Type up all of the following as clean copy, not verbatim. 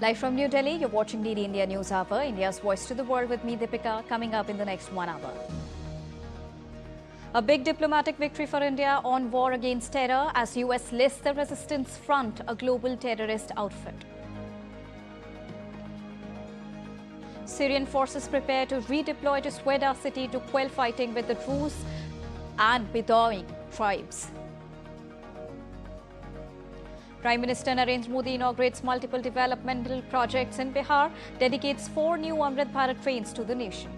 Live from New Delhi, you're watching DD India News Hour, India's voice to the world with me, Deepika, coming up in the next 1 hour. A big diplomatic victory for India on war against terror as US lists the Resistance Front, a global terrorist outfit. Syrian forces prepare to redeploy to Sweida city to quell fighting with the Druze and Bedouin tribes. Prime Minister Narendra Modi inaugurates multiple developmental projects in Bihar, dedicates 4 new Amrit Bharat trains to the nation.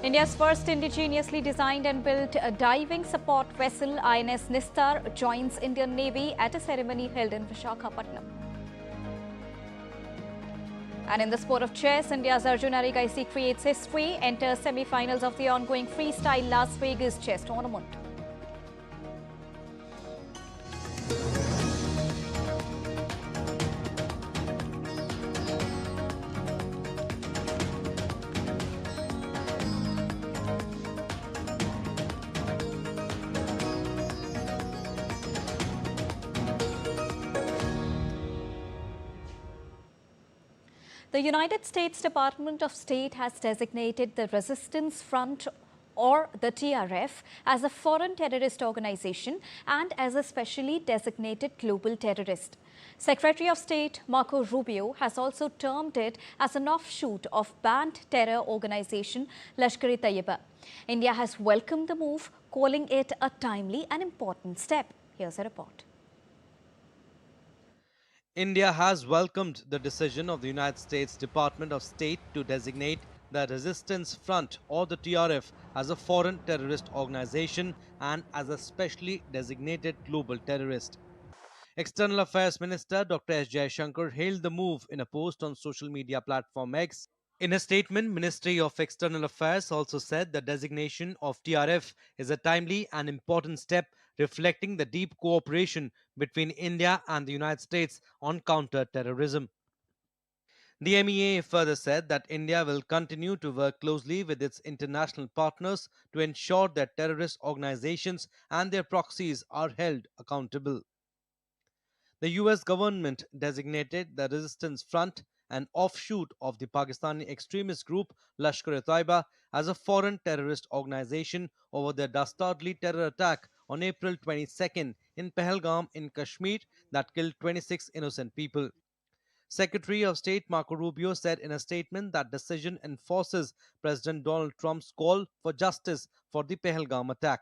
India's first indigenously designed and built a diving support vessel, INS Nistar, joins Indian Navy at a ceremony held in Visakhapatnam. And in the sport of chess, India's Arjus Erigaisi creates history, enters semi-finals of the ongoing freestyle Las Vegas chess tournament. The United States Department of State has designated the Resistance Front or the TRF as a foreign terrorist organization and as a specially designated global terrorist. Secretary of State Marco Rubio has also termed it as an offshoot of banned terror organization Lashkar-e-Taiba. India has welcomed the move, calling it a timely and important step. Here's a report. India has welcomed the decision of the United States Department of State to designate the Resistance Front or the TRF as a foreign terrorist organization and as a specially designated global terrorist. External Affairs Minister Dr. S. Jaishankar hailed the move in a post on social media platform X. In a statement, Ministry of External Affairs also said the designation of TRF is a timely and important step reflecting the deep cooperation between India and the United States on counter-terrorism. The MEA further said that India will continue to work closely with its international partners to ensure that terrorist organizations and their proxies are held accountable. The US government designated the Resistance Front, an offshoot of the Pakistani extremist group Lashkar-e-Taiba, as a foreign terrorist organization over the dastardly terror attack on April 22nd in Pahalgam in Kashmir that killed 26 innocent people. Secretary of State Marco Rubio said in a statement that decision enforces President Donald Trump's call for justice for the Pahalgam attack.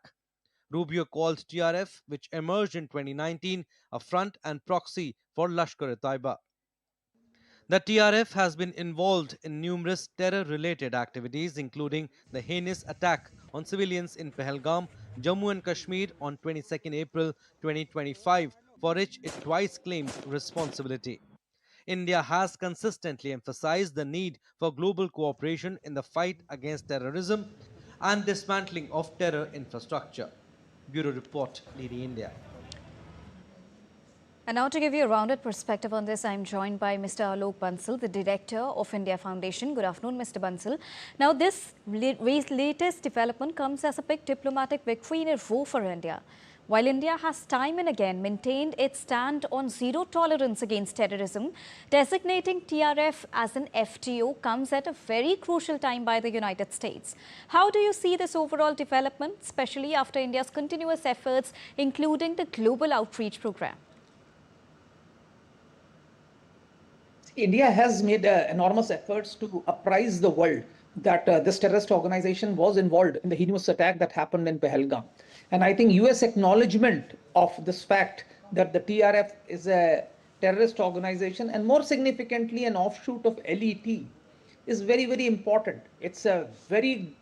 Rubio called TRF, which emerged in 2019, a front and proxy for Lashkar-e-Taiba. The TRF has been involved in numerous terror-related activities, including the heinous attack on civilians in Pahalgam, Jammu and Kashmir on 22nd April 2025, for which it twice claimed responsibility. India has consistently emphasized the need for global cooperation in the fight against terrorism and dismantling of terror infrastructure. Bureau Report, DD India. And now to give you a rounded perspective on this, I'm joined by Mr. Alok Bansal, the Director of India Foundation. Good afternoon, Mr. Bansal. Now, this latest development comes as a big diplomatic victory in a row for India. While India has time and again maintained its stand on zero tolerance against terrorism, designating TRF as an FTO comes at a very crucial time by the United States. How do you see this overall development, especially after India's continuous efforts, including the global outreach program? India has made enormous efforts to apprise the world that this terrorist organization was involved in the heinous attack that happened in Pahalgam. And I think US acknowledgement of this fact that the TRF is a terrorist organization and more significantly an offshoot of LET is very, very important. It's a very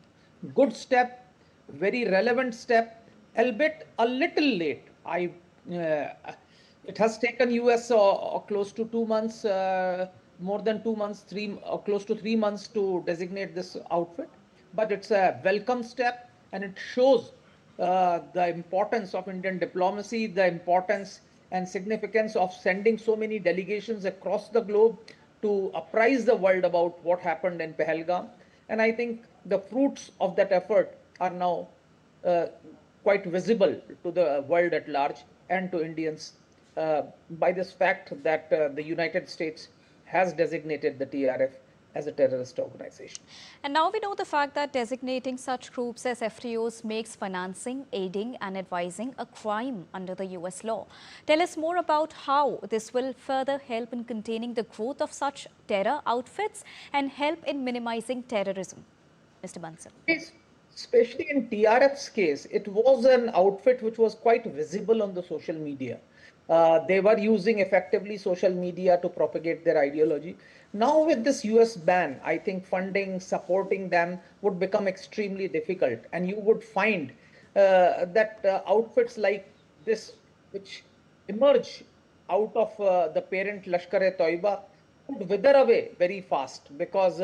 good step, very relevant step, albeit a little late. It has taken US close to 2 months, more than 2 months, close to 3 months to designate this outfit. But it's a welcome step and it shows the importance of Indian diplomacy, the importance and significance of sending so many delegations across the globe to apprise the world about what happened in Pahalgam. And I think the fruits of that effort are now quite visible to the world at large and to Indians. by this fact that the United States has designated the TRF as a terrorist organization. And now we know the fact that designating such groups as FTOs makes financing, aiding and advising a crime under the US law. Tell us more about how this will further help in containing the growth of such terror outfits and help in minimizing terrorism. Mr. Bansal. Especially in TRF's case, it was an outfit which was quite visible on the social media. They were using effectively social media to propagate their ideology. Now with this US ban, I think funding, supporting them would become extremely difficult. And you would find that outfits like this, which emerge out of the parent Lashkar-e-Toiba, would wither away very fast because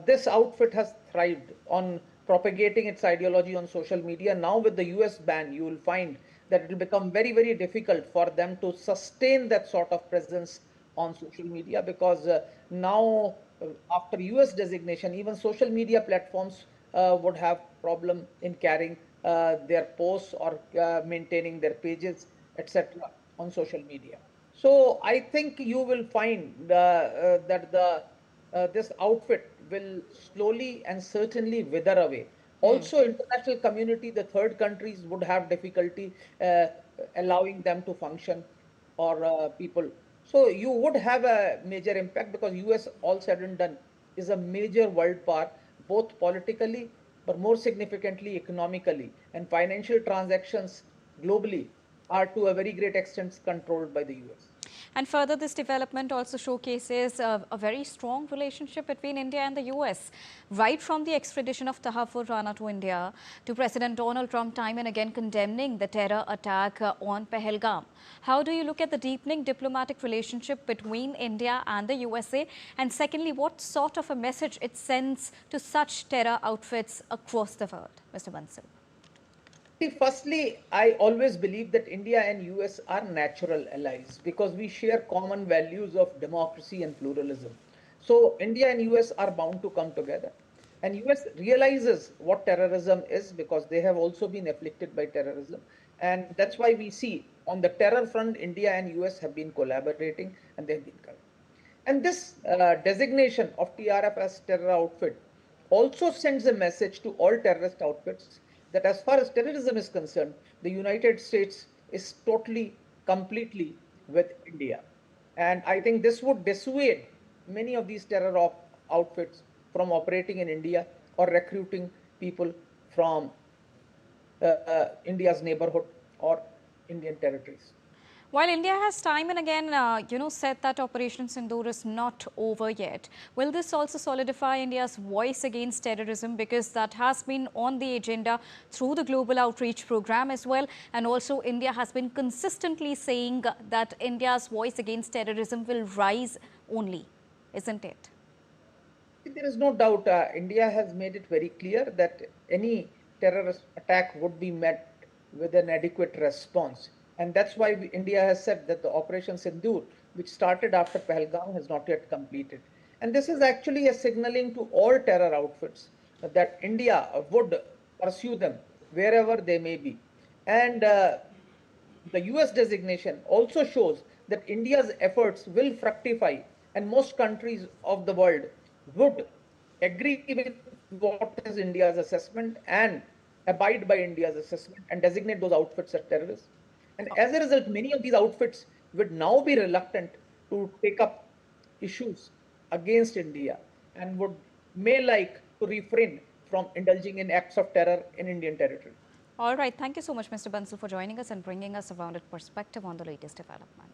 this outfit has thrived on propagating its ideology on social media. Now with the US ban, you will find that it will become very, very difficult for them to sustain that sort of presence on social media because now after US designation, even social media platforms would have problem in carrying their posts or maintaining their pages, etc. on social media. So I think you will find that this outfit will slowly and certainly wither away. Also, international community, the third countries would have difficulty allowing them to function or people. So you would have a major impact because US, all said and done, is a major world power, both politically, but more significantly economically. And financial transactions globally are to a very great extent controlled by the US. And further, this development also showcases a very strong relationship between India and the US. Right from the extradition of Tahaffur Rana to India to President Donald Trump time and again condemning the terror attack on Pahalgam. How do you look at the deepening diplomatic relationship between India and the USA? And secondly, what sort of a message it sends to such terror outfits across the world? Mr. Bansal. Firstly, I always believe that India and US are natural allies because we share common values of democracy and pluralism. So India and US are bound to come together. And US realizes what terrorism is because they have also been afflicted by terrorism. And that's why we see on the terror front, India and US have been collaborating and they've been coming. And this designation of TRF as terror outfit also sends a message to all terrorist outfits that as far as terrorism is concerned, the United States is totally, completely with India. And I think this would dissuade many of these terror outfits from operating in India or recruiting people from India's neighborhood or Indian territories. While India has time and again, said that Operation Sindoor is not over yet, will this also solidify India's voice against terrorism because that has been on the agenda through the global outreach program as well, and also India has been consistently saying that India's voice against terrorism will rise only, isn't it? There is no doubt India has made it very clear that any terrorist attack would be met with an adequate response. And that's why India has said that the Operation Sindoor, which started after Pahalgam, has not yet completed. And this is actually a signaling to all terror outfits that India would pursue them wherever they may be. And the US designation also shows that India's efforts will fructify and most countries of the world would agree with what is India's assessment and abide by India's assessment and designate those outfits as terrorists. And as a result, many of these outfits would now be reluctant to take up issues against India and may like to refrain from indulging in acts of terror in Indian territory. All right. Thank you so much, Mr. Bansal, for joining us and bringing us a rounded perspective on the latest development.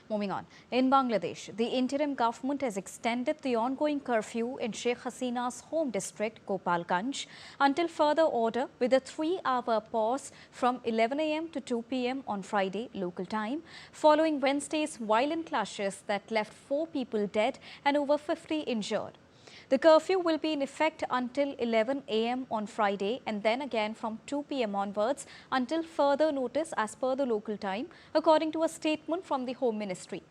Moving on, in Bangladesh, the interim government has extended the ongoing curfew in Sheikh Hasina's home district, Gopalganj, until further order with a 3-hour pause from 11 a.m. to 2 p.m. on Friday local time, following Wednesday's violent clashes that left 4 people dead and over 50 injured. The curfew will be in effect until 11 a.m. on Friday and then again from 2 p.m. onwards until further notice as per the local time, according to a statement from the Home Ministry.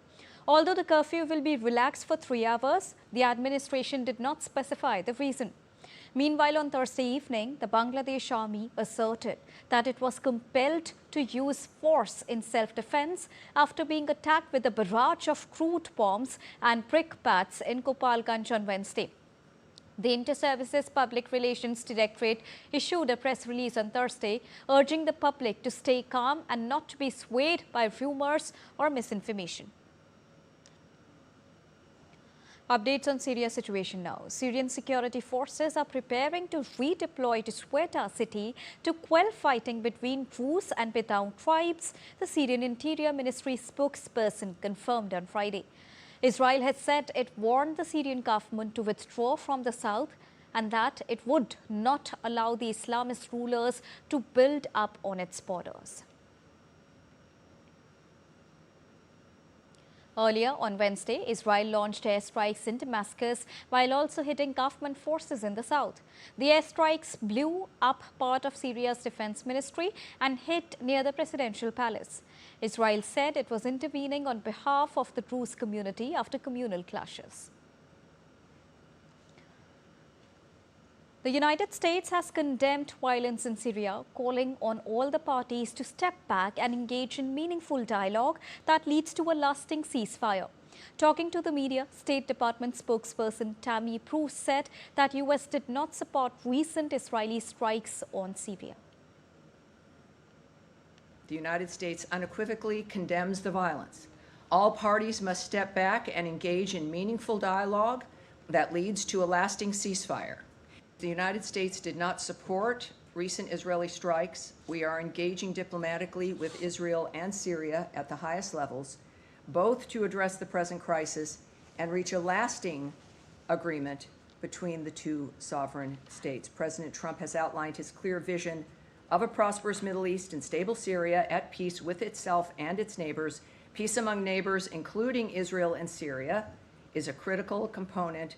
Although the curfew will be relaxed for 3 hours, the administration did not specify the reason. Meanwhile, on Thursday evening, the Bangladesh army asserted that it was compelled to use force in self-defense after being attacked with a barrage of crude bombs and brickbats in Gopalganj on Wednesday. The Inter-Services Public Relations Directorate issued a press release on Thursday urging the public to stay calm and not to be swayed by rumors or misinformation. Updates on Syria's situation now. Syrian security forces are preparing to redeploy to Sweida city to quell fighting between Druze and Bedouin tribes, the Syrian Interior Ministry spokesperson confirmed on Friday. Israel has said it warned the Syrian government to withdraw from the south and that it would not allow the Islamist rulers to build up on its borders. Earlier on Wednesday, Israel launched airstrikes in Damascus while also hitting government forces in the south. The airstrikes blew up part of Syria's defense ministry and hit near the presidential palace. Israel said it was intervening on behalf of the Druze community after communal clashes. The United States has condemned violence in Syria, calling on all the parties to step back and engage in meaningful dialogue that leads to a lasting ceasefire. Talking to the media, State Department spokesperson Tammy Bruce said that U.S. did not support recent Israeli strikes on Syria. The United States unequivocally condemns the violence. All parties must step back and engage in meaningful dialogue that leads to a lasting ceasefire. The United States did not support recent Israeli strikes. We are engaging diplomatically with Israel and Syria at the highest levels, both to address the present crisis and reach a lasting agreement between the two sovereign states. President Trump has outlined his clear vision of a prosperous Middle East and stable Syria at peace with itself and its neighbors. Peace among neighbors, including Israel and Syria, is a critical component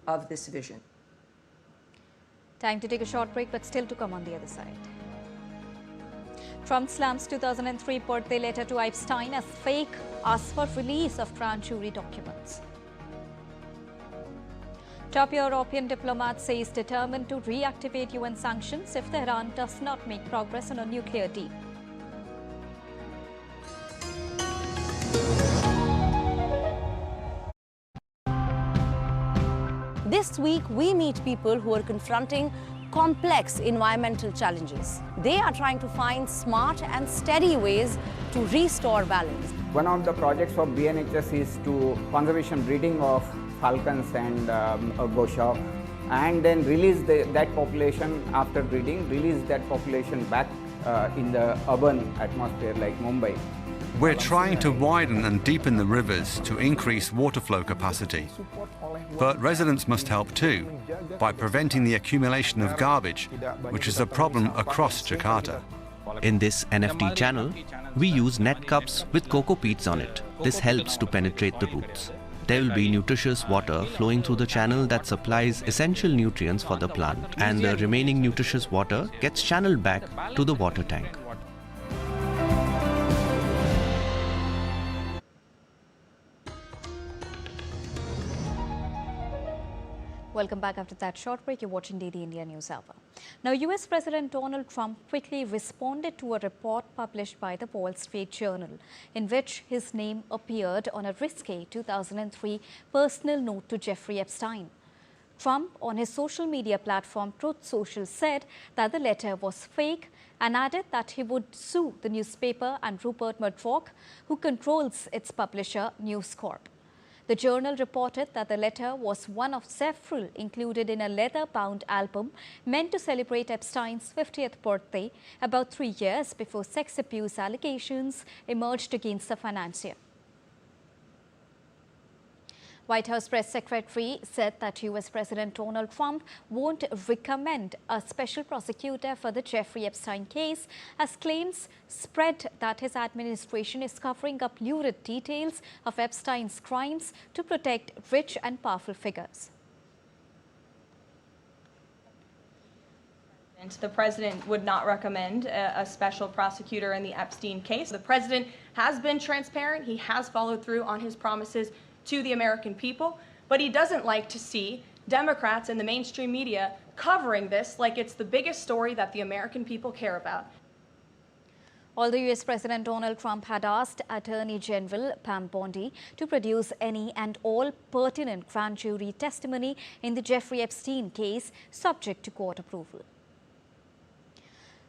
of this vision. Time to take a short break, but still to come on the other side. Trump slams 2003 birthday letter to Epstein as fake, asks for release of grand jury documents. Top European diplomat says determined to reactivate UN sanctions if Tehran does not make progress on a nuclear deal. This week, we meet people who are confronting complex environmental challenges. They are trying to find smart and steady ways to restore balance. One of the projects of BNHS is to conservation breeding of falcons and goshawk, and then release that population after breeding, release that population back in the urban atmosphere like Mumbai. We're trying to widen and deepen the rivers to increase water flow capacity. But residents must help too, by preventing the accumulation of garbage, which is a problem across Jakarta. In this NFT channel, we use net cups with cocoa peats on it. This helps to penetrate the roots. There will be nutritious water flowing through the channel that supplies essential nutrients for the plant, and the remaining nutritious water gets channeled back to the water tank. Welcome back after that short break. You're watching Daily India News Hour. Now, US President Donald Trump quickly responded to a report published by the Wall Street Journal, in which his name appeared on a risque 2003 personal note to Jeffrey Epstein. Trump, on his social media platform Truth Social, said that the letter was fake and added that he would sue the newspaper and Rupert Murdoch, who controls its publisher News Corp. The Journal reported that the letter was one of several included in a leather-bound album meant to celebrate Epstein's 50th birthday, about 3 years before sex abuse allegations emerged against the financier. White House press secretary said that US President Donald Trump won't recommend a special prosecutor for the Jeffrey Epstein case, as claims spread that his administration is covering up lurid details of Epstein's crimes to protect rich and powerful figures. The president would not recommend a special prosecutor in the Epstein case. The president has been transparent. He has followed through on his promises to the American people, but he doesn't like to see Democrats and the mainstream media covering this like it's the biggest story that the American people care about. Although US President Donald Trump had asked Attorney General Pam Bondi to produce any and all pertinent grand jury testimony in the Jeffrey Epstein case subject to court approval.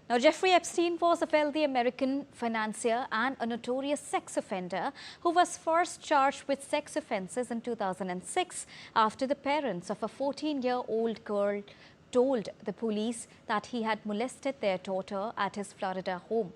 Now, Jeffrey Epstein was a wealthy American financier and a notorious sex offender who was first charged with sex offenses in 2006 after the parents of a 14-year-old girl told the police that he had molested their daughter at his Florida home.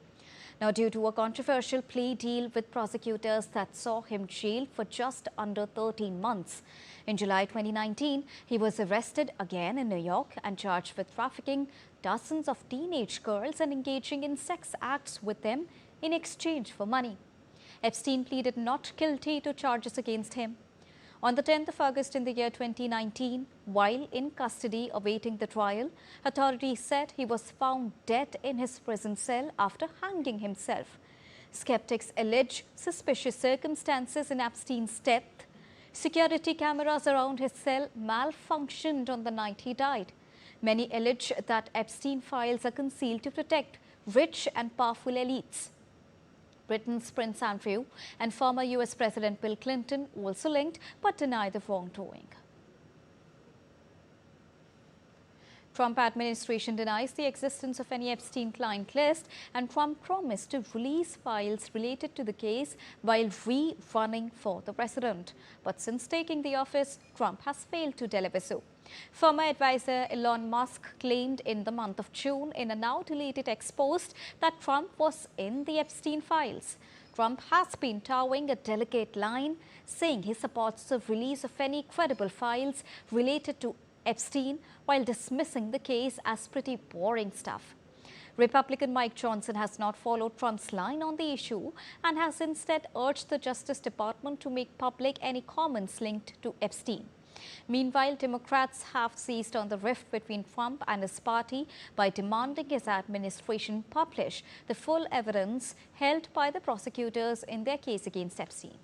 Now, due to a controversial plea deal with prosecutors that saw him jailed for just under 13 months, in July 2019, he was arrested again in New York and charged with trafficking dozens of teenage girls and engaging in sex acts with them in exchange for money. Epstein pleaded not guilty to charges against him. On the 10th of August in the year 2019, while in custody awaiting the trial, authorities said he was found dead in his prison cell after hanging himself. Skeptics allege suspicious circumstances in Epstein's death. Security cameras around his cell malfunctioned on the night he died. Many allege that Epstein files are concealed to protect rich and powerful elites. Britain's Prince Andrew and former US President Bill Clinton also linked but deny the wrongdoing. Trump administration denies the existence of any Epstein client list, and Trump promised to release files related to the case while re-running for the president. But since taking the office, Trump has failed to deliver so. Former advisor Elon Musk claimed in the month of June in a now-deleted text post that Trump was in the Epstein files. Trump has been towing a delicate line, saying he supports the release of any credible files related to Epstein while dismissing the case as pretty boring stuff. Republican Mike Johnson has not followed Trump's line on the issue and has instead urged the Justice Department to make public any comments linked to Epstein. Meanwhile, Democrats have seized on the rift between Trump and his party by demanding his administration publish the full evidence held by the prosecutors in their case against Epstein.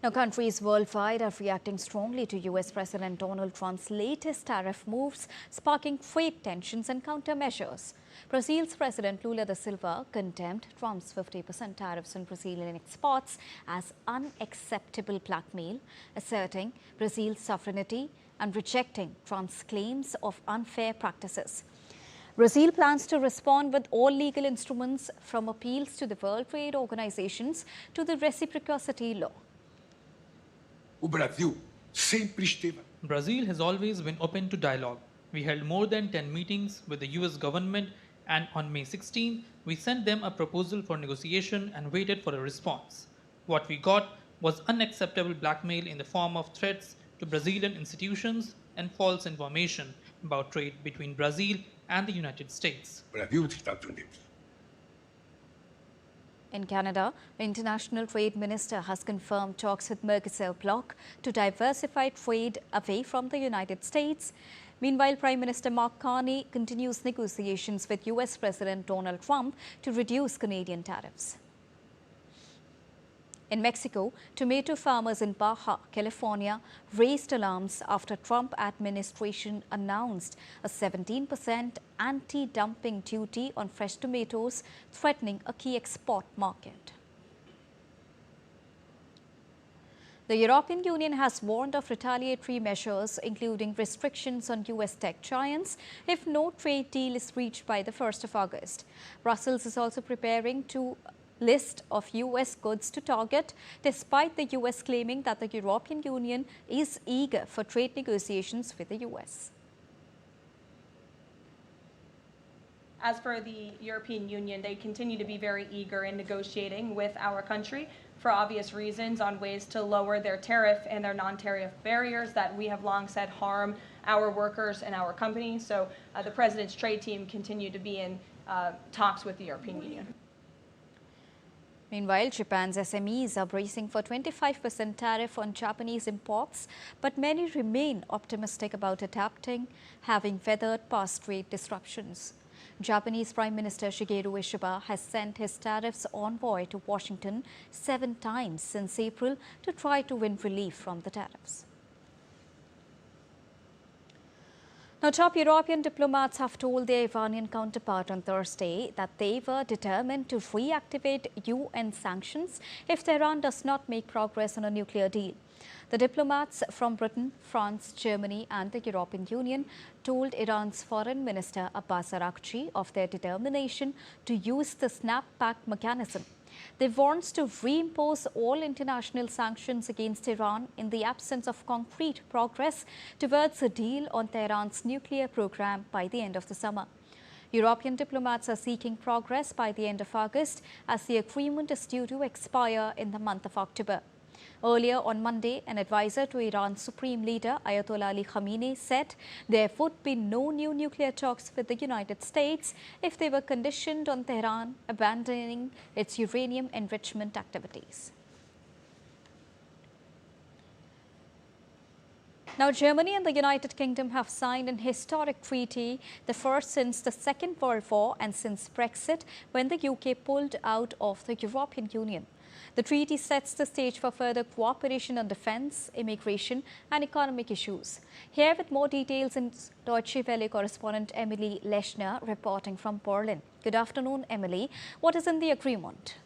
Now, countries worldwide are reacting strongly to US President Donald Trump's latest tariff moves, sparking trade tensions and countermeasures. Brazil's President Lula da Silva condemned Trump's 50% tariffs on Brazilian exports as unacceptable blackmail, asserting Brazil's sovereignty and rejecting Trump's claims of unfair practices. Brazil plans to respond with all legal instruments, from appeals to the World Trade Organizations to the reciprocity law. Brazil has always been open to dialogue. We held more than 10 meetings with the US government, and on May 16, we sent them a proposal for negotiation and waited for a response. What we got was unacceptable blackmail in the form of threats to Brazilian institutions and false information about trade between Brazil and the United States. In Canada, the International Trade Minister has confirmed talks with Mercosur bloc to diversify trade away from the United States. Meanwhile, Prime Minister Mark Carney continues negotiations with US President Donald Trump to reduce Canadian tariffs. In Mexico, tomato farmers in Baja, California raised alarms after Trump administration announced a 17% anti-dumping duty on fresh tomatoes, threatening a key export market. The European Union has warned of retaliatory measures, including restrictions on US tech giants, if no trade deal is reached by the 1st of August. Brussels is also preparing to list of US goods to target, despite the US claiming that the European Union is eager for trade negotiations with the US. As for the European Union, they continue to be very eager in negotiating with our country for obvious reasons on ways to lower their tariff and their non-tariff barriers that we have long said harm our workers and our companies. So the President's trade team continue to be in talks with the European Union. Meanwhile, Japan's SMEs are bracing for 25% tariff on Japanese imports, but many remain optimistic about adapting, having weathered past trade disruptions. Japanese Prime Minister Shigeru Ishiba has sent his tariffs envoy to Washington 7 times since April to try to win relief from the tariffs. Now, top European diplomats have told their Iranian counterpart on Thursday that they were determined to reactivate UN sanctions if Tehran does not make progress on a nuclear deal. The diplomats from Britain, France, Germany and the European Union told Iran's Foreign Minister Arjus Erigaisi of their determination to use the snapback mechanism. They warned to reimpose all international sanctions against Iran in the absence of concrete progress towards a deal on Tehran's nuclear program by the end of the summer. European diplomats are seeking progress by the end of August as the agreement is due to expire in the month of October. Earlier on Monday, an advisor to Iran's Supreme Leader Ayatollah Ali Khamenei said there would be no new nuclear talks with the United States if they were conditioned on Tehran abandoning its uranium enrichment activities. Now, Germany and the United Kingdom have signed an historic treaty, the first since the Second World War and since Brexit, when the UK pulled out of the European Union. The treaty sets the stage for further cooperation on defence, immigration and economic issues. Here with more details is Deutsche Welle correspondent Emily Lechner reporting from Berlin. Good afternoon, Emily. What is in the agreement?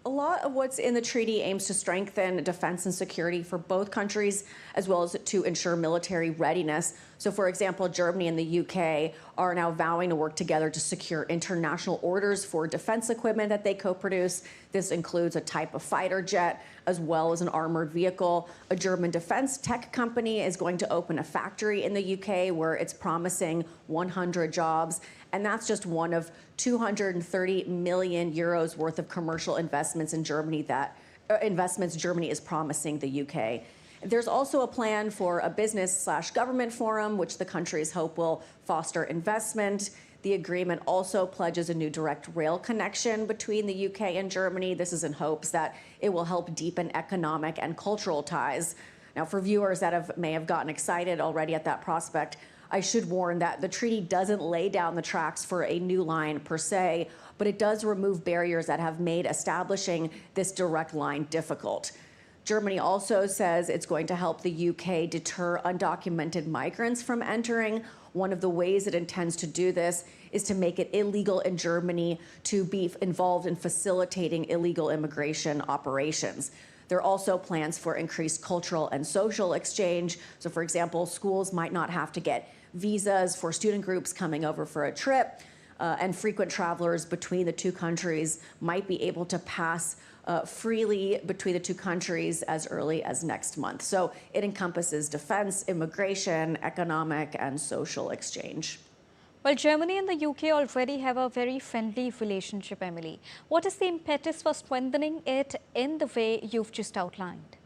A lot of what's in the treaty aims to strengthen defense and security for both countries, as well as to ensure military readiness. So, for example, Germany and the UK are now vowing to work together to secure international orders for defense equipment that they co-produce. This includes a type of fighter jet, as well as an armored vehicle. A German defense tech company is going to open a factory in the UK where it's promising 100 jobs. And that's just one of 230 million euros worth of commercial investments in Germany Germany is promising the UK. There's also a plan for a business/government forum, which the countries hope will foster investment. The agreement also pledges a new direct rail connection between the UK and Germany. This is in hopes that it will help deepen economic and cultural ties. Now, for viewers that may have gotten excited already at that prospect, I should warn that the treaty doesn't lay down the tracks for a new line per se, but it does remove barriers that have made establishing this direct line difficult. Germany also says it's going to help the UK deter undocumented migrants from entering. One of the ways it intends to do this is to make it illegal in Germany to be involved in facilitating illegal immigration operations. There are also plans for increased cultural and social exchange. So, for example, schools might not have to get visas for student groups coming over for a trip, and frequent travelers between the two countries might be able to pass freely between the two countries as early as next month. So it encompasses defense, immigration, economic, and social exchange. Well, Germany and the UK already have a very friendly relationship, Emily. What is the impetus for strengthening it in the way you've just outlined?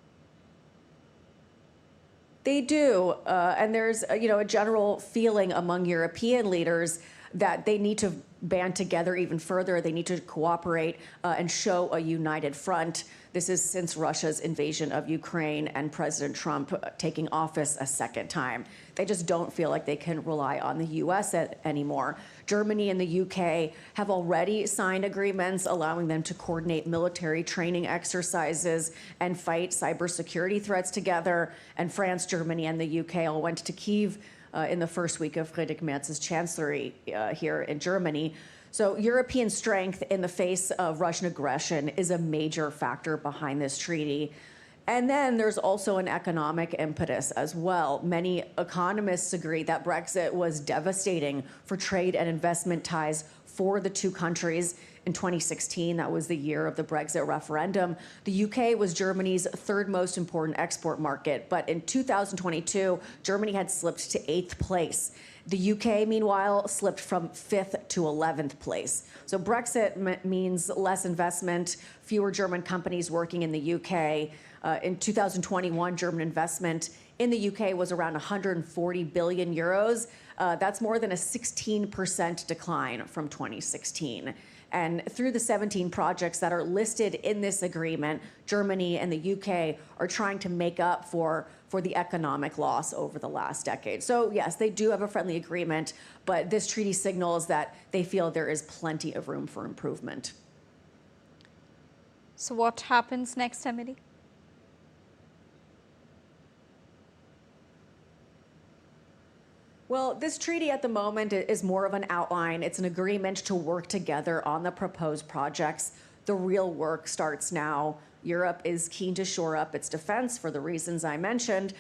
They do, and there's a general feeling among European leaders that they need to band together even further. They need to cooperate and show a united front. This is since Russia's invasion of Ukraine and President Trump taking office a second time. They just don't feel like they can rely on the U.S. anymore. Germany and the UK have already signed agreements allowing them to coordinate military training exercises and fight cybersecurity threats together. And France, Germany, and the UK all went to Kyiv in the first week of Friedrich Merz's chancellery here in Germany. So European strength in the face of Russian aggression is a major factor behind this treaty. And then there's also an economic impetus as well. Many economists agree that Brexit was devastating for trade and investment ties for the two countries. In 2016, that was the year of the Brexit referendum. The UK was Germany's third most important export market, but in 2022, Germany had slipped to 8th place. The UK, meanwhile, slipped from 5th to 11th place. So Brexit means less investment, fewer German companies working in the UK. In 2021, German investment in the UK was around 140 billion euros. That's more than a 16% decline from 2016. And through the 17 projects that are listed in this agreement, Germany and the UK are trying to make up for the economic loss over the last decade. So yes, they do have a friendly agreement, but this treaty signals that they feel there is plenty of room for improvement. So what happens next, Emily? Well, this treaty at the moment is more of an outline. It's an agreement to work together on the proposed projects. The real work starts now. Europe is keen to shore up its defense for the reasons I mentioned.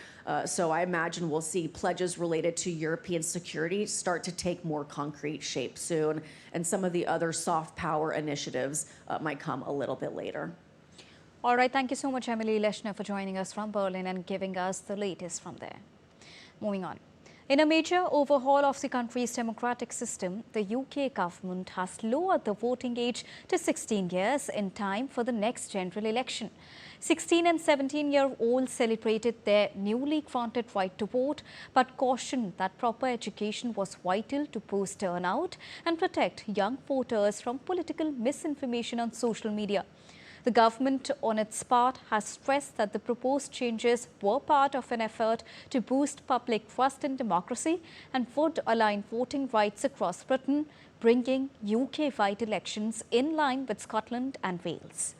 So I imagine we'll see pledges related to European security start to take more concrete shape soon. And some of the other soft power initiatives might come a little bit later. All right. Thank you so much, Emily Leshner, for joining us from Berlin and giving us the latest from there. Moving on. In a major overhaul of the country's democratic system, the UK government has lowered the voting age to 16 years in time for the next general election. 16 and 17-year-olds celebrated their newly granted right to vote, but cautioned that proper education was vital to boost turnout and protect young voters from political misinformation on social media. The government, on its part, has stressed that the proposed changes were part of an effort to boost public trust in democracy and would align voting rights across Britain, bringing UK-wide elections in line with Scotland and Wales.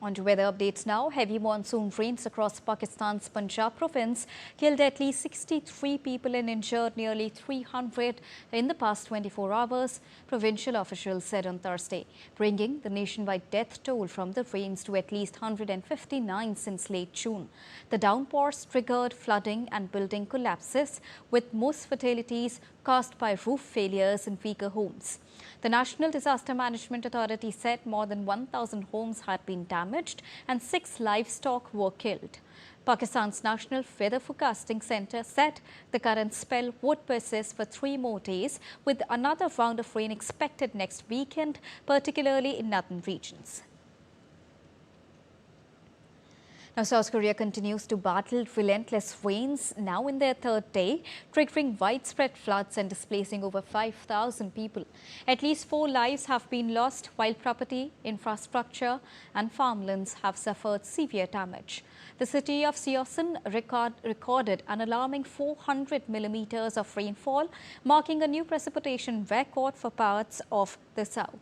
On to weather updates now. Heavy monsoon rains across Pakistan's Punjab province killed at least 63 people and injured nearly 300 in the past 24 hours, provincial officials said on Thursday, bringing the nationwide death toll from the rains to at least 159 since late June. The downpours triggered flooding and building collapses, with most fatalities caused by roof failures in weaker homes. The National Disaster Management Authority said more than 1,000 homes had been damaged and 6 livestock were killed. Pakistan's National Weather Forecasting Centre said the current spell would persist for 3 more days, with another round of rain expected next weekend, particularly in northern regions. Now, South Korea continues to battle relentless rains now in their 3rd day, triggering widespread floods and displacing over 5,000 people. At least 4 lives have been lost, while property, infrastructure and farmlands have suffered severe damage. The city of Seosin recorded an alarming 400 millimeters of rainfall, marking a new precipitation record for parts of the south.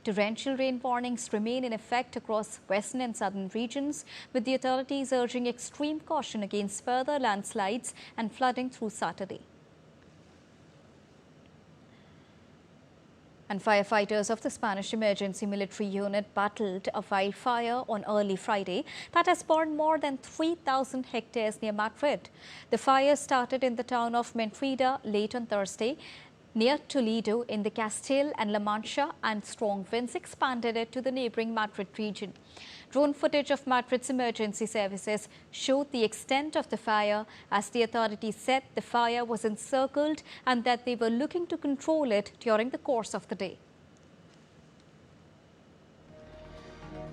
Torrential rain warnings remain in effect across western and southern regions, with the authorities urging extreme caution against further landslides and flooding through Saturday. And firefighters of the Spanish Emergency Military Unit battled a wildfire on early Friday that has burned more than 3,000 hectares near Madrid. The fire started in the town of Mentrida late on Thursday, near Toledo in the Castile and La Mancha, and strong winds expanded it to the neighboring Madrid region. Drone footage of Madrid's emergency services showed the extent of the fire, as the authorities said the fire was encircled and that they were looking to control it during the course of the day.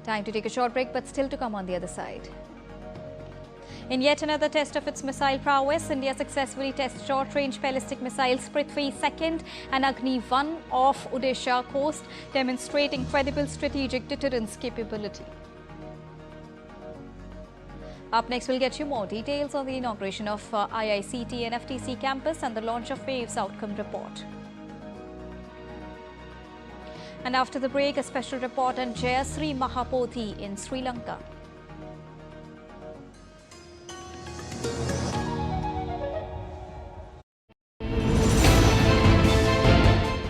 Time to take a short break, but still to come on the other side. In yet another test of its missile prowess, India successfully tests short-range ballistic missiles Prithvi-2 and Agni-1 off Odisha coast, demonstrating credible strategic deterrence capability. Up next, we'll get you more details on the inauguration of IICT and FTC campus and the launch of WAVE's outcome report. And after the break, a special report on Jayasri Mahapothi in Sri Lanka.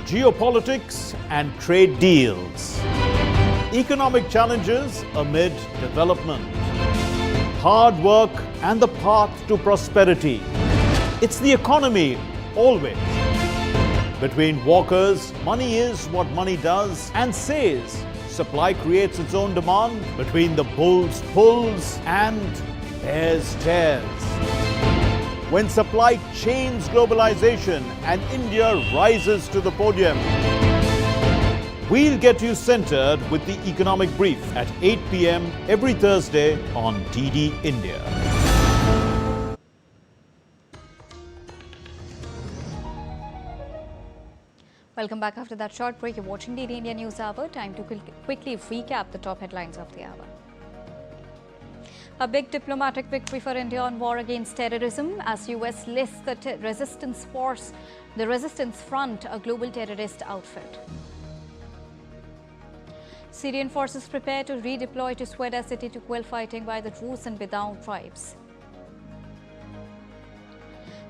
Geopolitics and trade deals. Economic challenges amid development. Hard work and the path to prosperity. It's the economy, always. Between walkers, money is what money does and says. Supply creates its own demand. Between the bulls pulls and bears tears. When supply chains globalization and India rises to the podium. We'll get you centered with the Economic Brief at 8 p.m. every Thursday on DD India. Welcome back after that short break. You're watching the India News Hour. Time to quickly recap the top headlines of the hour. A big diplomatic victory for India on war against terrorism as US lists the resistance front, a global terrorist outfit. Syrian forces prepare to redeploy to Sweida city to quell fighting by the Druze and Bedouin tribes.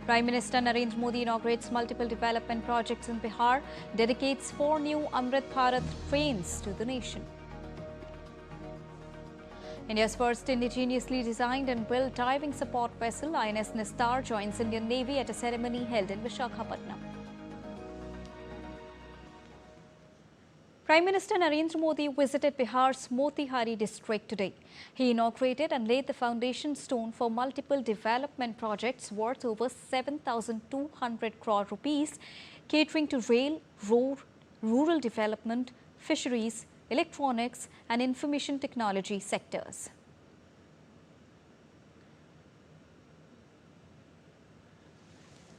Prime Minister Narendra Modi inaugurates multiple development projects in Bihar, dedicates 4 new Amrit Bharat trains to the nation. India's first indigenously designed and built diving support vessel, INS Nistar, joins Indian Navy at a ceremony held in Visakhapatnam. Prime Minister Narendra Modi visited Bihar's Motihari district today. He inaugurated and laid the foundation stone for multiple development projects worth over 7,200 crore rupees, catering to rail, road, rural development, fisheries, electronics and information technology sectors.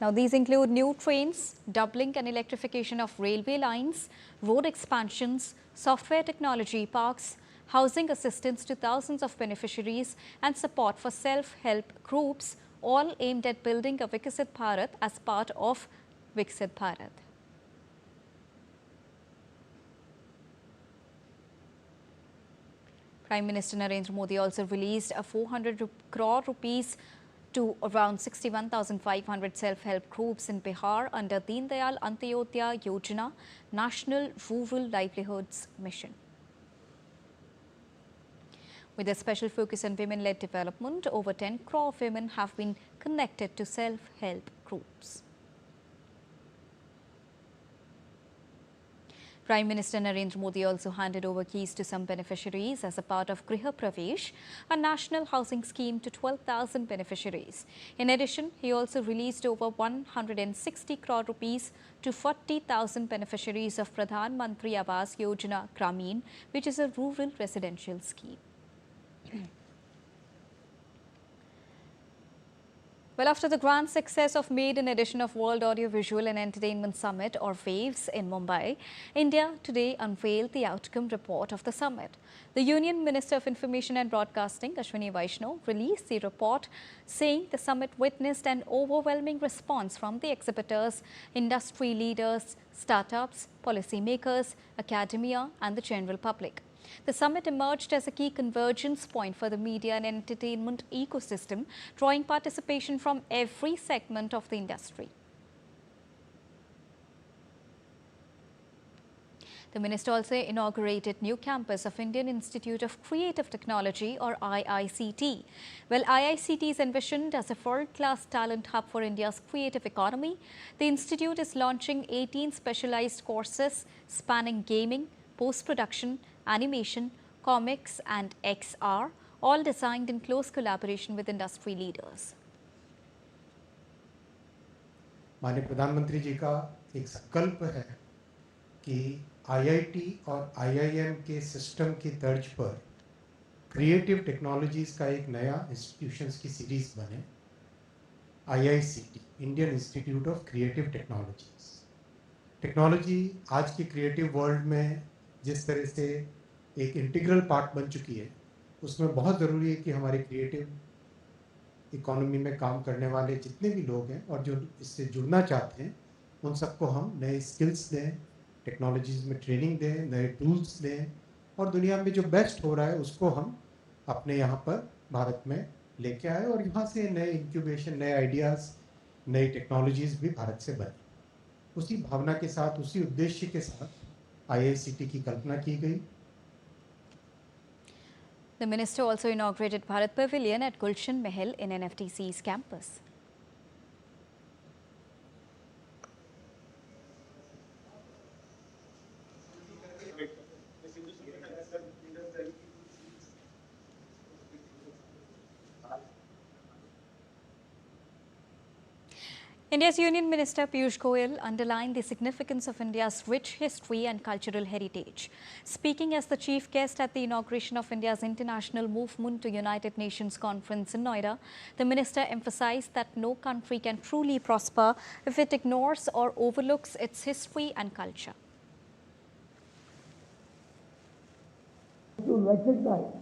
Now, these include new trains, doubling and electrification of railway lines, road expansions, software technology parks, housing assistance to thousands of beneficiaries, and support for self-help groups, all aimed at building a Viksit Bharat as part of Viksit Bharat. Prime Minister Narendra Modi also released a 400 crore rupees to around 61,500 self-help groups in Bihar under Deen Dayal Antyodaya Yojana, National Rural Livelihoods Mission. With a special focus on women-led development, over 10 crore women have been connected to self-help groups. Prime Minister Narendra Modi also handed over keys to some beneficiaries as a part of Griha Pravesh, a national housing scheme to 12,000 beneficiaries. In addition, he also released over 160 crore rupees to 40,000 beneficiaries of Pradhan Mantri Awas Yojana Gramin, which is a rural residential scheme. Well, after the grand success of maiden edition of World Audiovisual and Entertainment Summit, or WAVES, in Mumbai, India today unveiled the outcome report of the summit. The Union Minister of Information and Broadcasting, Ashwini Vaishnaw, released the report saying the summit witnessed an overwhelming response from the exhibitors, industry leaders, startups, policymakers, academia and the general public. The summit emerged as a key convergence point for the media and entertainment ecosystem, drawing participation from every segment of the industry. The minister also inaugurated new campus of Indian Institute of Creative Technology, or IICT. Well, IICT is envisioned as a world-class talent hub for India's creative economy. The institute is launching 18 specialized courses spanning gaming, post-production, animation, comics and XR, all designed in close collaboration with industry leaders. माननीय प्रधानमंत्री जी का एक संकल्प है कि IIT और IIM के system की तर्ज पर क्रिएटिव टेक्नोलॉजीज का एक नया इंस्टीट्यूशंस की सीरीज बने, IICT, Indian institute of creative technologies. Technology आज की क्रिएटिव वर्ल्ड में जिस तरह से एक इंटीग्रल पार्ट बन चुकी है, उसमें बहुत ज़रूरी है कि हमारे क्रिएटिव इकोनॉमी में काम करने वाले जितने भी लोग हैं और जो इससे जुड़ना चाहते हैं, उन सबको हम नए स्किल्स दें, टेक्नोलॉजीज़ में ट्रेनिंग दें, नए टूल्स दें और दुनिया में जो बेस्ट हो रहा है उसको हम अपने यहाँ पर भारत में लेके आए और यहाँ से नए इंक्यूबेशन, नए आइडियाज़, नई टेक्नोलॉजीज़ भी भारत से बने। उसी भावना के साथ, उसी उद्देश्य के साथ IICT की कल्पना की गई। The minister also inaugurated Bharat Pavilion at Gulshan Mahal in NFTC's campus. India's Union Minister Piyush Goyal underlined the significance of India's rich history and cultural heritage. Speaking as the chief guest at the inauguration of India's International Movement to United Nations conference in Noida, the minister emphasized that no country can truly prosper if it ignores or overlooks its history and culture. To recognize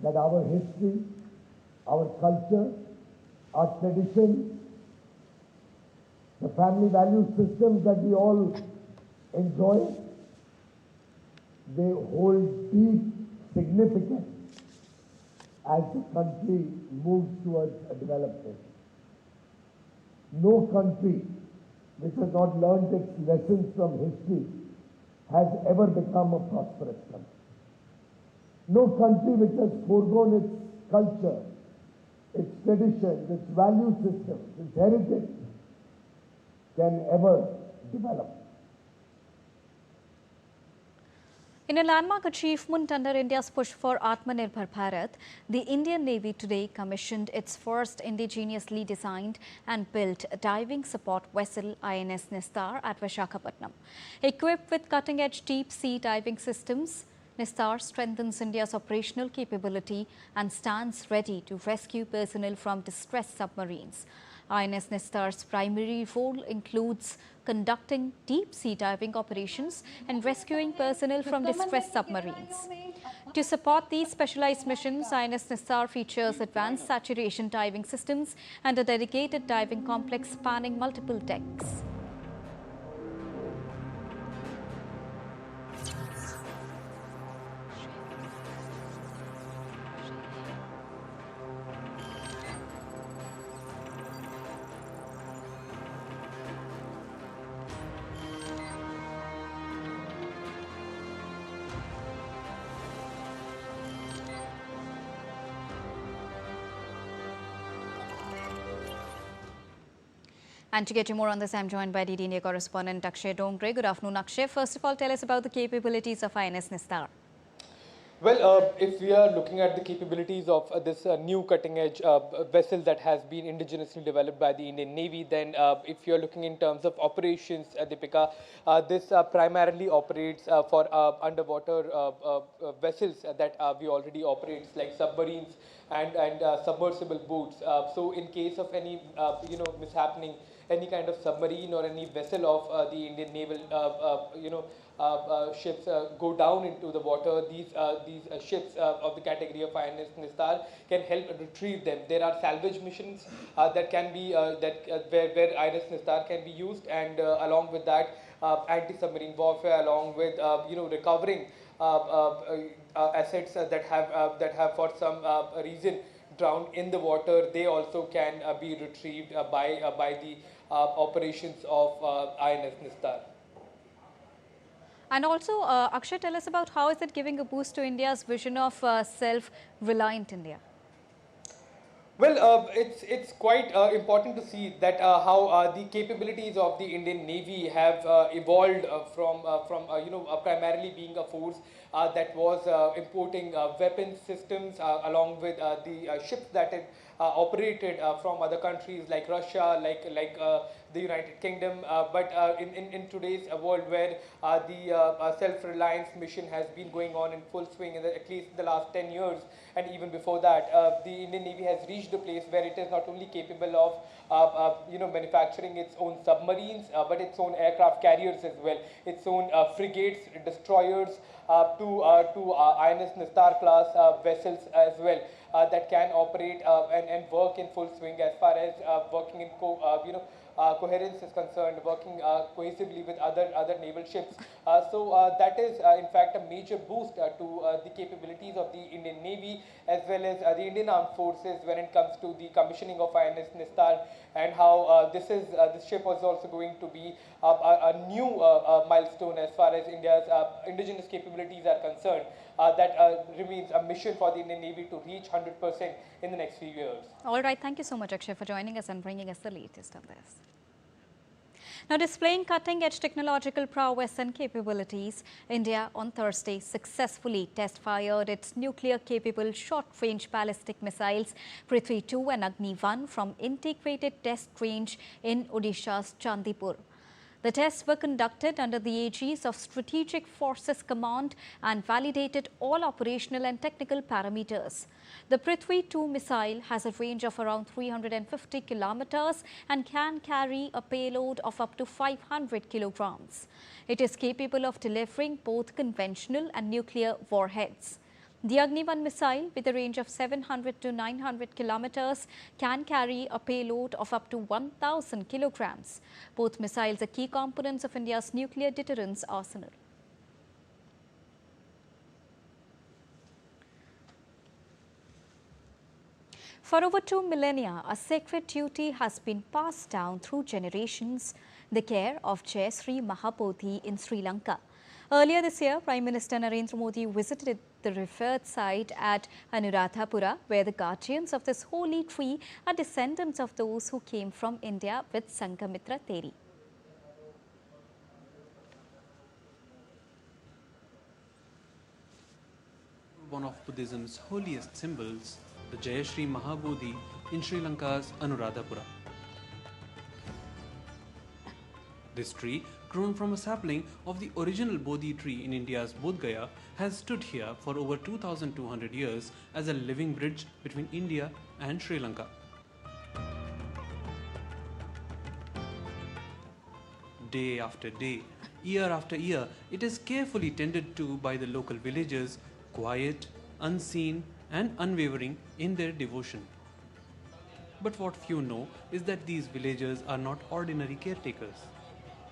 that our history, our culture, our tradition, the family value systems that we all enjoy, they hold deep significance as the country moves towards a development. No country which has not learned its lessons from history has ever become a prosperous country. No country which has foregone its culture, its traditions, its value systems, its heritage can ever develop. In a landmark achievement under India's push for Atmanirbhar Bharat, the Indian Navy today commissioned its first indigenously designed and built diving support vessel INS Nistar at Visakhapatnam. Equipped with cutting-edge deep-sea diving systems, Nistar strengthens India's operational capability and stands ready to rescue personnel from distressed submarines. INS Nistar's primary role includes conducting deep-sea diving operations and rescuing personnel from distressed submarines. To support these specialized missions, INS Nistar features advanced saturation diving systems and a dedicated diving complex spanning multiple decks. And to get you more on this, I'm joined by DD India correspondent Akshay Dongre. Good afternoon, Akshay. First of all, tell us about the capabilities of INS Nistar. Well, if we are looking at the capabilities of this new cutting-edge vessel that has been indigenously developed by the Indian Navy, then if you are looking in terms of operations, Deepika, this primarily operates for underwater vessels that we already operate, like submarines and submersible boats. So in case of any mishappening, any kind of submarine or any vessel of the Indian naval ships go down into the water, these ships of the category of INS Nistar can help retrieve them. There are salvage missions that can be where INS Nistar can be used, and along with that, anti-submarine warfare, along with recovering assets that have for some reason drowned in the water. They also can be retrieved by the operations of INS Nistar. And also, Akshay, tell us about how is it giving a boost to India's vision of self-reliant India? Well, it's quite important to see that how the capabilities of the Indian Navy have evolved from primarily being a force that was importing weapons systems along with the ships that it operated from other countries like Russia, like the United Kingdom. But in today's world, where the self-reliance mission has been going on in full swing, at least the last 10 years, and even before that, the Indian Navy has reached a place where it is not only capable of manufacturing its own submarines, but its own aircraft carriers as well, its own frigates, destroyers, to INS Nistar class vessels as well, that can operate and work in full swing as far as working in coherence is concerned, working cohesively with other naval ships. So that is in fact a major boost to the capabilities of the Indian Navy as well as the Indian Armed Forces when it comes to the commissioning of INS Nistar, and how this ship was also going to be a new milestone as far as India's indigenous capabilities are concerned. That remains a mission for the Indian Navy to reach 100% in the next few years. All right, thank you so much, Akshay, for joining us and bringing us the latest on this. Now, displaying cutting-edge technological prowess and capabilities, India on Thursday successfully test-fired its nuclear-capable short-range ballistic missiles Prithvi 2 and Agni 1 from integrated test range in Odisha's Chandipur. The tests were conducted under the aegis of Strategic Forces Command and validated all operational and technical parameters. The Prithvi 2 missile has a range of around 350 kilometers and can carry a payload of up to 500 kilograms. It is capable of delivering both conventional and nuclear warheads. The Agni 1 missile, with a range of 700 to 900 kilometers, can carry a payload of up to 1,000 kilograms. Both missiles are key components of India's nuclear deterrence arsenal. For over 2 millennia, a sacred duty has been passed down through generations, the care of Jai Sri Mahabodhi in Sri Lanka. Earlier this year, Prime Minister Narendra Modi visited the revered site at Anuradhapura, where the guardians of this holy tree are descendants of those who came from India with Sanghamitra Theri. One of Buddhism's holiest symbols, the Jai Sri Mahabodhi in Sri Lanka's Anuradhapura. This tree, grown from a sapling of the original Bodhi tree in India's Bodh Gaya, has stood here for over 2,200 years as a living bridge between India and Sri Lanka. Day after day, year after year, it is carefully tended to by the local villagers, quiet, unseen and unwavering in their devotion. But what few know is that these villagers are not ordinary caretakers.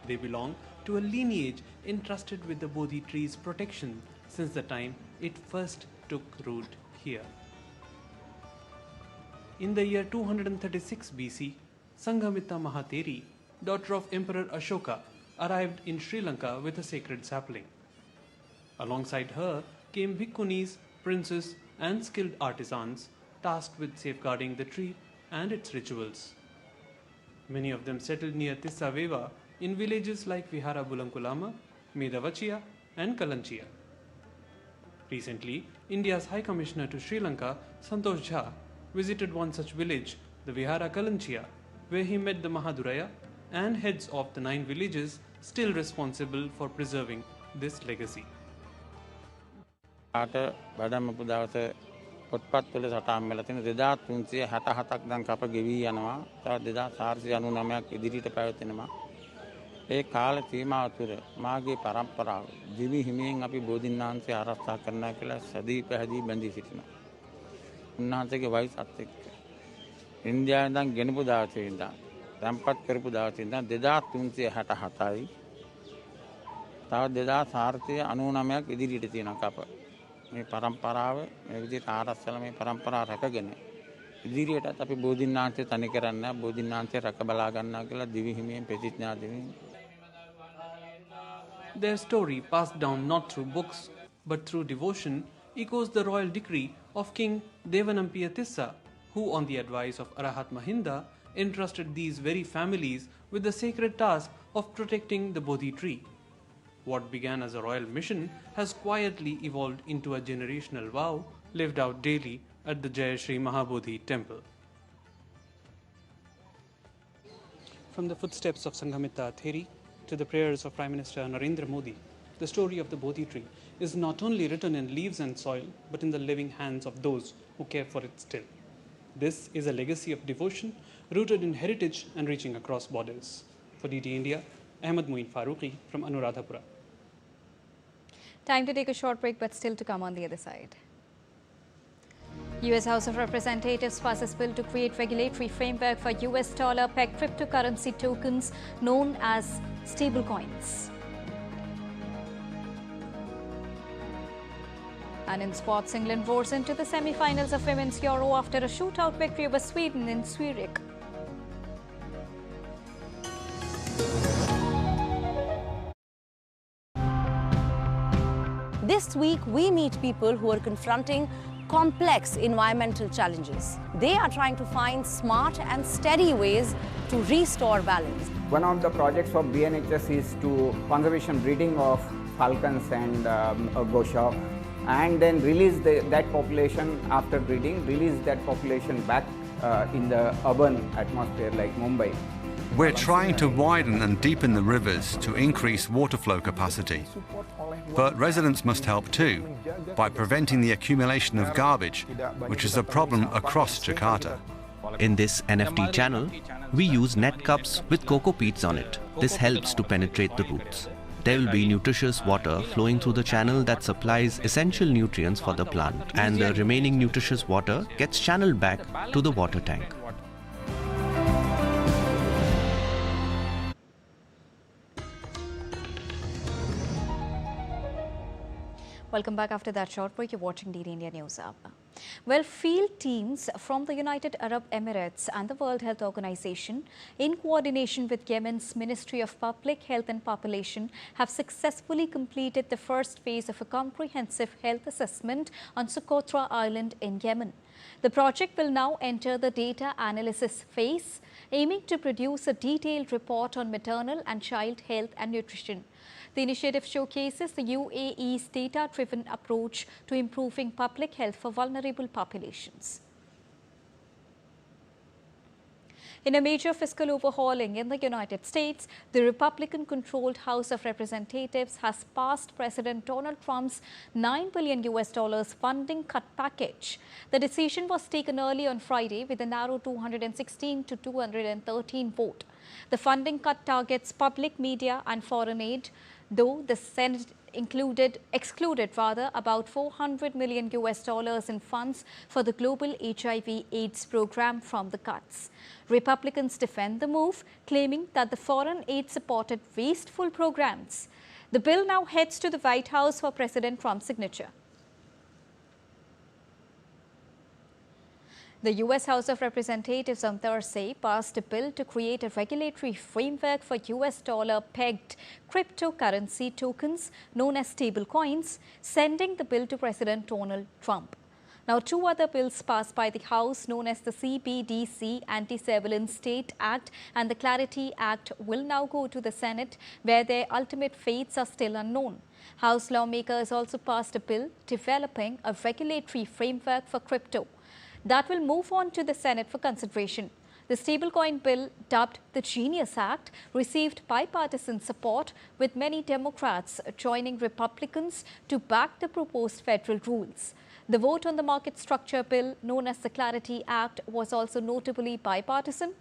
They belong to a lineage entrusted with the Bodhi tree's protection since the time it first took root here. In the year 236 BC, Sanghamitra Mahateri, daughter of Emperor Ashoka, arrived in Sri Lanka with a sacred sapling. Alongside her came bhikkhunis, princes and skilled artisans tasked with safeguarding the tree and its rituals. Many of them settled near Tissaveva in villages like Vihara Bulankulama, Medavachiya and Kalanchiya. Recently, India's High Commissioner to Sri Lanka, Santosh Jha, visited one such village, the Vihara Kalanchiya, where he met the Mahaduraya and heads of the 9 villages still responsible for preserving this legacy. පොත්පත් වල සටහන් වෙලා තියෙන 2367ක් දැන් කප ගෙවි යනවා. තව 2499ක් ඉදිරියට පැවැත්වෙනවා. ඒ කාල සීමාව තුර මාගේ පරම්පරාව දිවි හිමියෙන් අපි බෝධින්නාන්සේ ආරක්ෂා කරනවා කියලා සදී පැහැදී බැඳී සිටිනවා. උන්වහන්සේගේ වයසත් එක්ක ඉන්දියාවෙන් ඉඳන් ගෙනපු දවසේ ඉඳන් තැන්පත් කරපු දවසේ ඉඳන් 2367යි. තව 2499ක් ඉදිරියට තියෙනවා කප. මේ පරම්පරාව මේ විදිහට ආරක්ෂාල මේ පරම්පරාව රැකගෙන ඉදිරියටත් අපි බෝධින්නාන්සේ තනි කරන්න බෝධින්නාන්සේ රැක බලා ගන්නවා කියලා දිවි හිමියෙන් ප්‍රතිඥා දෙමින්. Their story, passed down not through books but through devotion, echoes the royal decree of King Devanampiya Tissa, who on the advice of Arahat Mahinda entrusted these very families with the sacred task of protecting the Bodhi tree. What began as a royal mission has quietly evolved into a generational vow lived out daily at the Jai Sri Mahabodhi temple. From the footsteps of Sanghamitra Theri to the prayers of Prime Minister Narendra Modi, the story of the Bodhi tree is not only written in leaves and soil, but in the living hands of those who care for it still. This is a legacy of devotion rooted in heritage and reaching across borders. For DT India, Ahmed Muin Farooqi from Anuradhapura. Time to take a short break, but still to come on the other side. U.S. House of Representatives passes bill to create regulatory framework for U.S. dollar-pegged cryptocurrency tokens known as stablecoins. And in sports, England roars into the semi-finals of Women's Euro after a shootout victory over Sweden in Zurich. This week, we meet people who are confronting complex environmental challenges. They are trying to find smart and steady ways to restore balance. One of the projects of BNHS is to conservation breeding of falcons and goshawk, and then release that population after breeding, release that population back in the urban atmosphere like Mumbai. We're trying to widen and deepen the rivers to increase water flow capacity. But residents must help too, by preventing the accumulation of garbage, which is a problem across Jakarta. In this NFT channel, we use net cups with cocoa peats on it. This helps to penetrate the roots. There will be nutritious water flowing through the channel that supplies essential nutrients for the plant, and the remaining nutritious water gets channeled back to the water tank. Welcome back after that short break. You're watching DD India News App. Well, field teams from the United Arab Emirates and the World Health Organization, in coordination with Yemen's Ministry of Public Health and Population, have successfully completed the first phase of a comprehensive health assessment on Socotra Island in Yemen. The project will now enter the data analysis phase, aiming to produce a detailed report on maternal and child health and nutrition. The initiative showcases the UAE's data-driven approach to improving public health for vulnerable populations. In a major fiscal overhauling in the United States, the Republican-controlled House of Representatives has passed President Donald Trump's $9 billion funding cut package. The decision was taken early on Friday with a narrow 216 to 213 vote. The funding cut targets public media and foreign aid, though the Senate excluded about $400 million in funds for the global HIV/AIDS program from the cuts. Republicans defend the move, claiming that the foreign aid supported wasteful programs. The bill now heads to the White House for President Trump's signature. The U.S. House of Representatives on Thursday passed a bill to create a regulatory framework for U.S. dollar-pegged cryptocurrency tokens known as stablecoins, sending the bill to President Donald Trump. Now, two other bills passed by the House, known as the CBDC Anti-Surveillance State Act and the Clarity Act, will now go to the Senate, where their ultimate fates are still unknown. House lawmakers also passed a bill developing a regulatory framework for crypto that will move on to the Senate for consideration. The stablecoin bill, dubbed the Genius Act, received bipartisan support, with many Democrats joining Republicans to back the proposed federal rules. The vote on the market structure bill, known as the Clarity Act, was also notably bipartisan.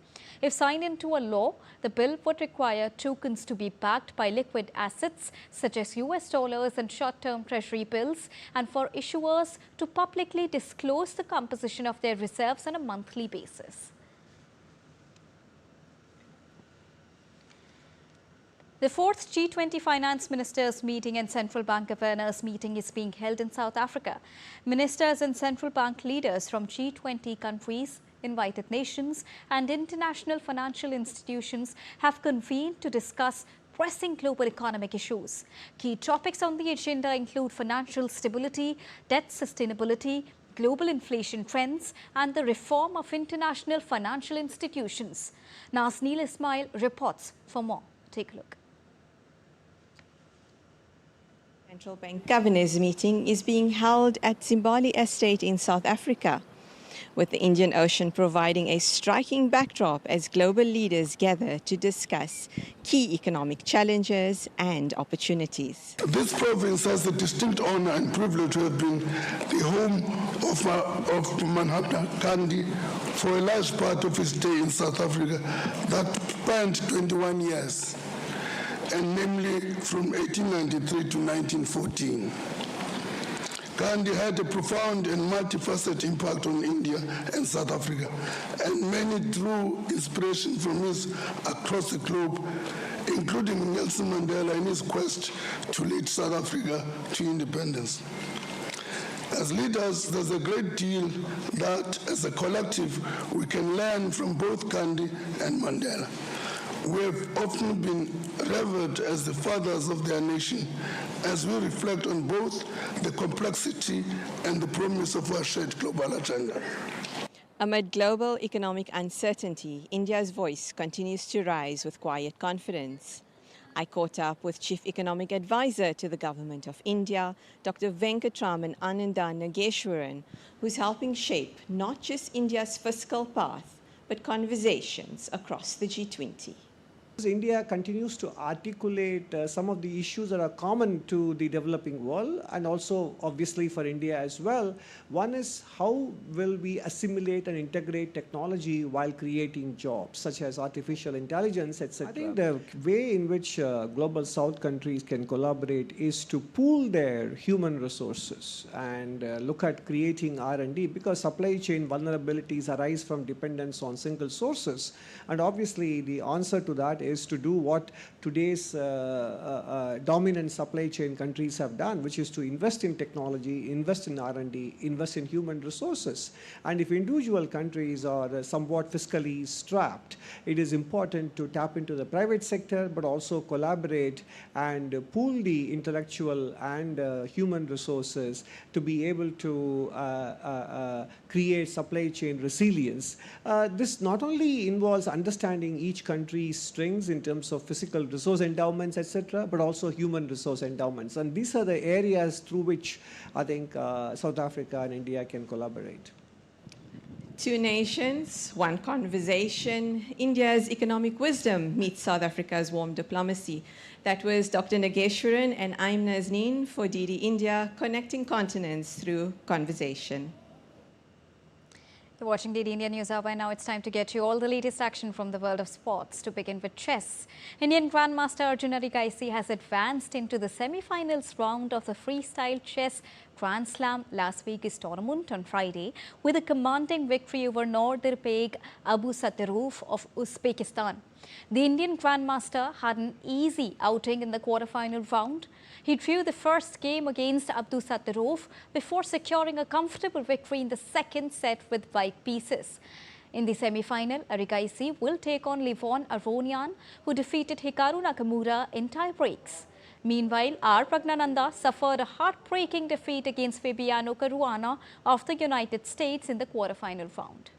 If signed into a law, the bill would require tokens to be backed by liquid assets such as US dollars and short-term treasury bills, and for issuers to publicly disclose the composition of their reserves on a monthly basis. The fourth G20 Finance Ministers meeting and Central Bank Governors meeting is being held in South Africa. Ministers and central bank leaders from G20 countries, invited nations and international financial institutions have convened to discuss pressing global economic issues. Key topics on the agenda include financial stability, debt sustainability, global inflation trends and the reform of international financial institutions. Nazneel Ismail reports for more. Take a look. Central Bank Governors meeting is being held at Zimbali Estate in South Africa, with the Indian Ocean providing a striking backdrop as global leaders gather to discuss key economic challenges and opportunities. This province has the distinct honor and privilege to have been the home of Mahatma Gandhi for a large part of his stay in South Africa that spanned 21 years. And namely from 1893 to 1914. Gandhi had a profound and multifaceted impact on India and South Africa, and many drew inspiration from him across the globe, including Nelson Mandela in his quest to lead South Africa to independence. As leaders, there's a great deal that, as a collective, we can learn from both Gandhi and Mandela. We have often been revered as the fathers of their nation as we reflect on both the complexity and the promise of our shared global agenda. Amid global economic uncertainty, India's voice continues to rise with quiet confidence. I caught up with Chief Economic Advisor to the Government of India, Dr. Venkatraman Ananda Nageshwaran, who's helping shape not just India's fiscal path, but conversations across the G20. India continues to articulate some of the issues that are common to the developing world and also obviously for India as well. One is how will we assimilate and integrate technology while creating jobs such as artificial intelligence, etc. I think the way in which global South countries can collaborate is to pool their human resources and look at creating R&D, because supply chain vulnerabilities arise from dependence on single sources, and obviously the answer to that is to do what today's dominant supply chain countries have done, which is to invest in technology, invest in R&D, invest in human resources. And if individual countries are somewhat fiscally strapped, it is important to tap into the private sector, but also collaborate and pool the intellectual and human resources to be able to create supply chain resilience. This not only involves understanding each country's strengths in terms of physical resource endowments, etc., but also human resource endowments. And these are the areas through which I think South Africa and India can collaborate. Two nations, one conversation. India's economic wisdom meets South Africa's warm diplomacy. That was Dr. Nageshwaran, and I'm Nazneen for DD India, connecting continents through conversation. You're watching DD India News Hour, and now it's time to get you all the latest action from the world of sports. To begin with chess, Indian Grandmaster Arjus Erigaisi has advanced into the semi-finals round of the freestyle chess Grand Slam Las Vegas tournament on Friday with a commanding victory over Nordirbek Abusatyrov of Uzbekistan. The Indian Grandmaster had an easy outing in the quarterfinal round. He drew the first game against Abusatyrov before securing a comfortable victory in the second set with white pieces. In the semi-final, Erigaisi will take on Levon Aronian, who defeated Hikaru Nakamura in tie-breaks. Meanwhile, R. Pragnananda suffered a heartbreaking defeat against Fabiano Caruana of the United States in the quarterfinal round.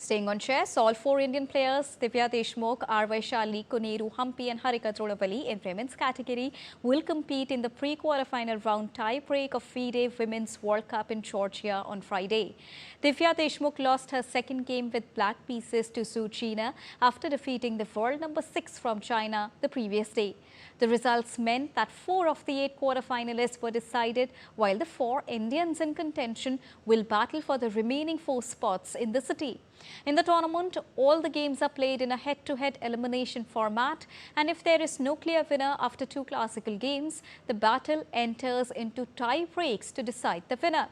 Staying on chess, all four Indian players, Divya Deshmukh, R. Vaishali, Koneru Hampi and Harika Drodavali in women's category will compete in the pre-quarterfinal round tie-break of FIDE Women's World Cup in Georgia on Friday. Divya Deshmukh lost her second game with black pieces to Su China after defeating the world number 6 from China the previous day. The results meant that 4 of the 8 quarterfinalists were decided, while the 4 Indians in contention will battle for the remaining 4 spots in the city. In the tournament, all the games are played in a head-to-head elimination format, and if there is no clear winner after 2 classical games, the battle enters into tie breaks to decide the winner.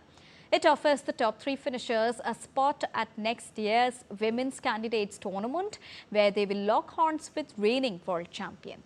It offers the top 3 finishers a spot at next year's Women's Candidates Tournament, where they will lock horns with reigning world champion.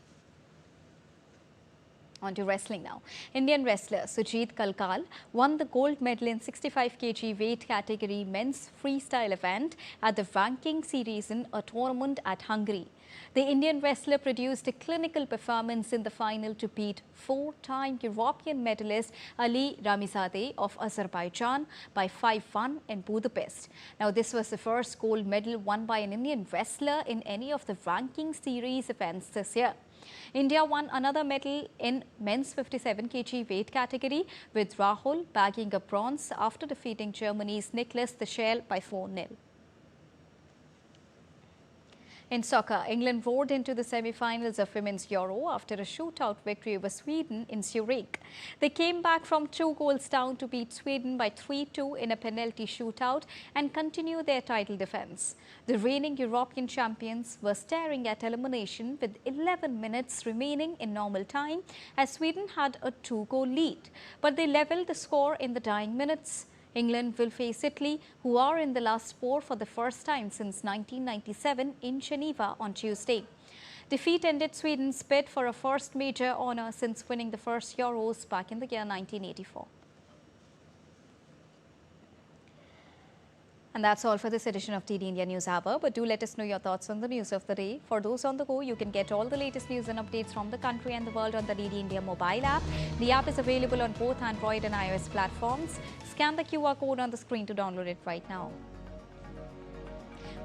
On to wrestling now. Indian wrestler Sujit Kalkal won the gold medal in 65 kg weight category men's freestyle event at the Ranking Series in a tournament at Hungary. The Indian wrestler produced a clinical performance in the final to beat 4-time European medalist Ali Ramizadeh of Azerbaijan by 5-1 in Budapest. Now, this was the first gold medal won by an Indian wrestler in any of the Ranking Series events this year. India won another medal in men's 57 kg weight category, with Rahul bagging a bronze after defeating Germany's Niklas Tuchel by 4-0. In soccer, England roared into the semi-finals of Women's Euro after a shootout victory over Sweden in Zurich. They came back from 2 goals down to beat Sweden by 3-2 in a penalty shootout and continue their title defence. The reigning European champions were staring at elimination with 11 minutes remaining in normal time as Sweden had a 2-goal lead, but they levelled the score in the dying minutes. England will face Italy, who are in the last 4 for the first time since 1997 in Geneva on Tuesday. Defeat ended Sweden's bid for a first major honour since winning the first Euros back in the year 1984. And that's all for this edition of DD India News Hour. But do let us know your thoughts on the news of the day. For those on the go, you can get all the latest news and updates from the country and the world on the DD India mobile app. The app is available on both Android and iOS platforms. Scan the QR code on the screen to download it right now.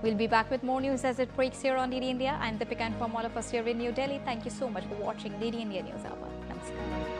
We'll be back with more news as it breaks here on DD India. I'm Deepika, and from all of us here in New Delhi, thank you so much for watching DD India News Hour. Namaskar.